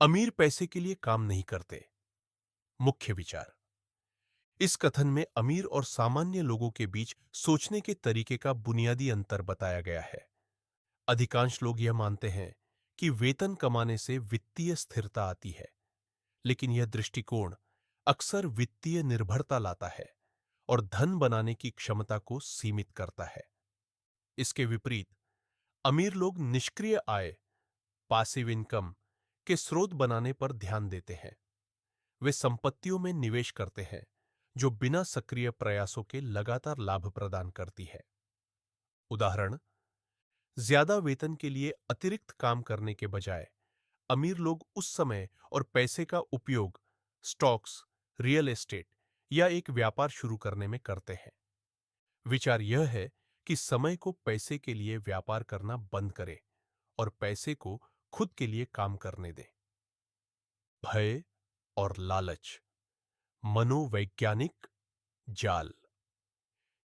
अमीर पैसे के लिए काम नहीं करते। मुख्य विचार। इस कथन में अमीर और सामान्य लोगों के बीच सोचने के तरीके का बुनियादी अंतर बताया गया है। अधिकांश लोग यह मानते हैं कि वेतन कमाने से वित्तीय स्थिरता आती है, लेकिन यह दृष्टिकोण अक्सर वित्तीय निर्भरता लाता है और धन बनाने की क्षमता को सीमित करता है। इसके विपरीत अमीर लोग निष्क्रिय आय, पासिव इनकम के स्रोत बनाने पर ध्यान देते हैं। वे संपत्तियों में निवेश करते हैं जो बिना सक्रिय प्रयासों के लगातार लाभ प्रदान करती है। उदाहरण, ज्यादा वेतन के लिए अतिरिक्त काम करने के बजाय अमीर लोग उस समय और पैसे का उपयोग स्टॉक्स, रियल एस्टेट या एक व्यापार शुरू करने में करते हैं। विचार यह है कि समय को पैसे के लिए व्यापार करना बंद करें और पैसे को खुद के लिए काम करने दें। भय और लालच, मनोवैज्ञानिक जाल।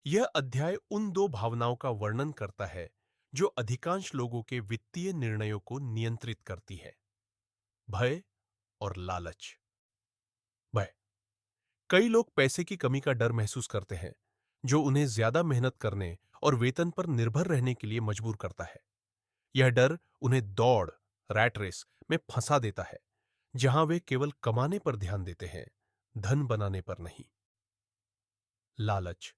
यह अध्याय उन दो भावनाओं का वर्णन करता है जो अधिकांश लोगों के वित्तीय निर्णयों को नियंत्रित करती है। भय और लालच। भय। कई लोग पैसे की कमी का डर महसूस करते हैं, जो उन्हें ज्यादा मेहनत करने और वेतन पर निर्भर रहने के लिए मजबूर करता है। यह डर उन्हें दौड़, रैट रेस में फंसा देता है, जहां वे केवल कमाने पर ध्यान देते हैं, धन बनाने पर नहीं। लालच।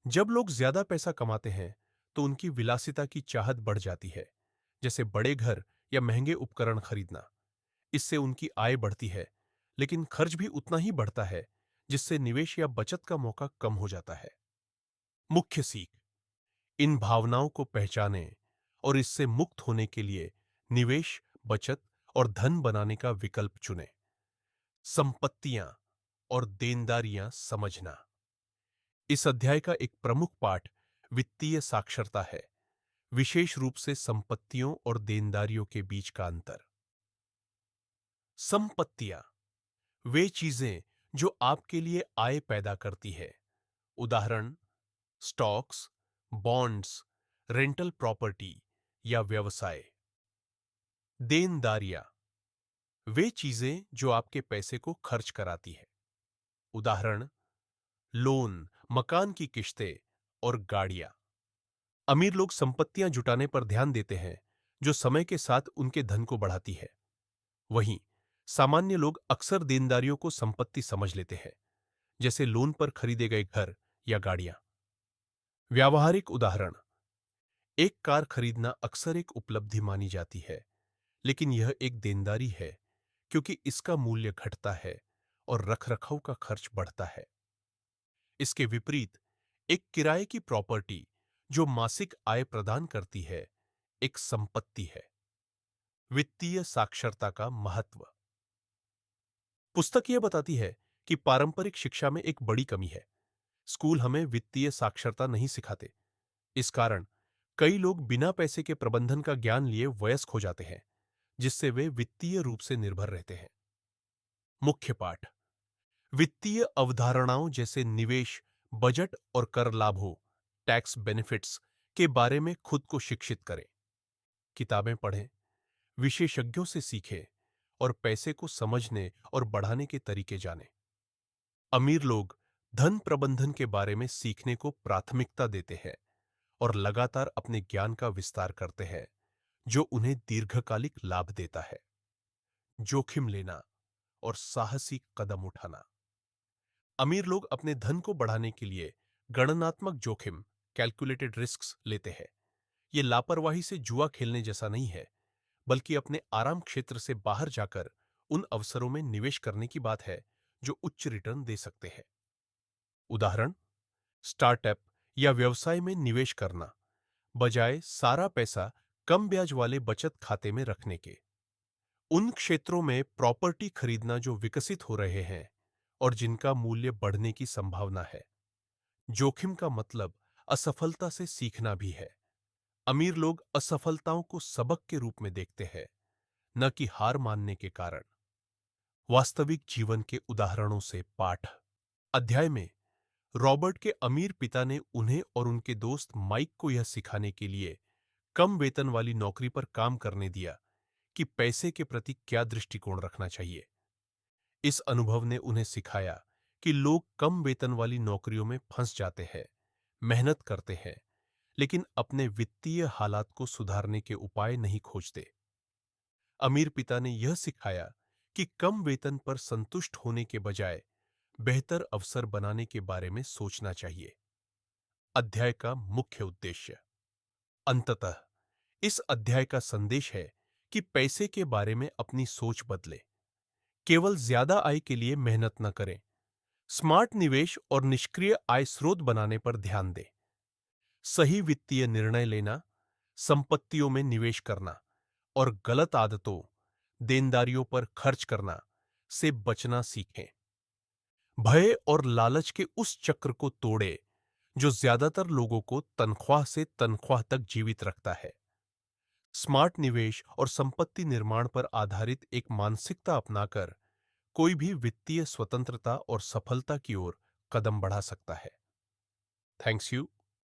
जब लोग ज्यादा पैसा कमाते हैं तो उनकी विलासिता की चाहत बढ़ जाती है, जैसे बड़े घर या महंगे उपकरण खरीदना। इससे उनकी आय बढ़ती है, लेकिन खर्च भी उतना ही बढ़ता है, जिससे निवेश या बचत का मौका कम हो जाता है। मुख्य सीख। इन भावनाओं को पहचानें और इससे मुक्त होने के लिए निवेश, बचत और धन बनाने का विकल्प चुनें। संपत्तियां और देनदारियां समझना। इस अध्याय का एक प्रमुख पाठ वित्तीय साक्षरता है, विशेष रूप से संपत्तियों और देनदारियों के बीच का अंतर। संपत्तियां वे चीजें जो आपके लिए आय पैदा करती है। उदाहरण, स्टॉक्स, बॉन्ड्स, रेंटल प्रॉपर्टी या व्यवसाय। देनदारियां वे चीजें जो आपके पैसे को खर्च कराती है। उदाहरण, लोन, मकान की किश्तें और गाड़ियां। अमीर लोग संपत्तियां जुटाने पर ध्यान देते हैं, जो समय के साथ उनके धन को बढ़ाती है। वहीं सामान्य लोग अक्सर देनदारियों को संपत्ति समझ लेते हैं, जैसे लोन पर खरीदे गए घर या गाड़ियां। व्यावहारिक उदाहरण, एक कार खरीदना अक्सर एक उपलब्धि मानी जाती है, लेकिन यह एक देनदारी है क्योंकि इसका मूल्य घटता है और रखरखाव का खर्च बढ़ता है। इसके विपरीत एक किराए की प्रॉपर्टी जो मासिक आय प्रदान करती है, एक संपत्ति है। वित्तीय साक्षरता का महत्व। पुस्तक यह बताती है कि पारंपरिक शिक्षा में एक बड़ी कमी है। स्कूल हमें वित्तीय साक्षरता नहीं सिखाते। इस कारण कई लोग बिना पैसे के प्रबंधन का ज्ञान लिए वयस्क हो जाते हैं, जिससे वे वित्तीय रूप से निर्भर रहते हैं। मुख्य पाठ। वित्तीय अवधारणाओं जैसे निवेश, बजट और कर लाभों, टैक्स बेनिफिट्स के बारे में खुद को शिक्षित करें। किताबें पढ़ें, विशेषज्ञों से सीखें और पैसे को समझने और बढ़ाने के तरीके जानें। अमीर लोग धन प्रबंधन के बारे में सीखने को प्राथमिकता देते हैं और लगातार अपने ज्ञान का विस्तार करते हैं, जो उन्हें दीर्घकालिक लाभ देता है। जोखिम लेना और साहसी कदम उठाना। अमीर लोग अपने धन को बढ़ाने के लिए गणनात्मक जोखिम, कैलकुलेटेड रिस्क्स लेते हैं। ये लापरवाही से जुआ खेलने जैसा नहीं है, बल्कि अपने आराम क्षेत्र से बाहर जाकर उन अवसरों में निवेश करने की बात है जो उच्च रिटर्न दे सकते हैं। उदाहरण, स्टार्टअप या व्यवसाय में निवेश करना, बजाय सारा पैसा कम ब्याज वाले बचत खाते में रखने के। उन क्षेत्रों में प्रॉपर्टी खरीदना जो विकसित हो रहे हैं और जिनका मूल्य बढ़ने की संभावना है। जोखिम का मतलब असफलता से सीखना भी है। अमीर लोग असफलताओं को सबक के रूप में देखते हैं, न कि हार मानने के कारण। वास्तविक जीवन के उदाहरणों से पाठ। अध्याय में रॉबर्ट के अमीर पिता ने उन्हें और उनके दोस्त माइक को यह सिखाने के लिए कम वेतन वाली नौकरी पर काम करने दिया कि पैसे के प्रति क्या दृष्टिकोण रखना चाहिए। इस अनुभव ने उन्हें सिखाया कि लोग कम वेतन वाली नौकरियों में फंस जाते हैं, मेहनत करते हैं, लेकिन अपने वित्तीय हालात को सुधारने के उपाय नहीं खोजते। अमीर पिता ने यह सिखाया कि कम वेतन पर संतुष्ट होने के बजाय बेहतर अवसर बनाने के बारे में सोचना चाहिए। अध्याय का मुख्य उद्देश्य। अंततः इस अध्याय का संदेश है कि पैसे के बारे में अपनी सोच बदले, केवल ज्यादा आय के लिए मेहनत न करें, स्मार्ट निवेश और निष्क्रिय आय स्रोत बनाने पर ध्यान दें। सही वित्तीय निर्णय लेना, संपत्तियों में निवेश करना और गलत आदतों, देनदारियों पर खर्च करना से बचना सीखें। भय और लालच के उस चक्र को तोड़े जो ज्यादातर लोगों को तनख्वाह से तनख्वाह तक जीवित रखता है। स्मार्ट निवेश और संपत्ति निर्माण पर आधारित एक मानसिकता अपनाकर कोई भी वित्तीय स्वतंत्रता और सफलता की ओर कदम बढ़ा सकता है। Thanks you.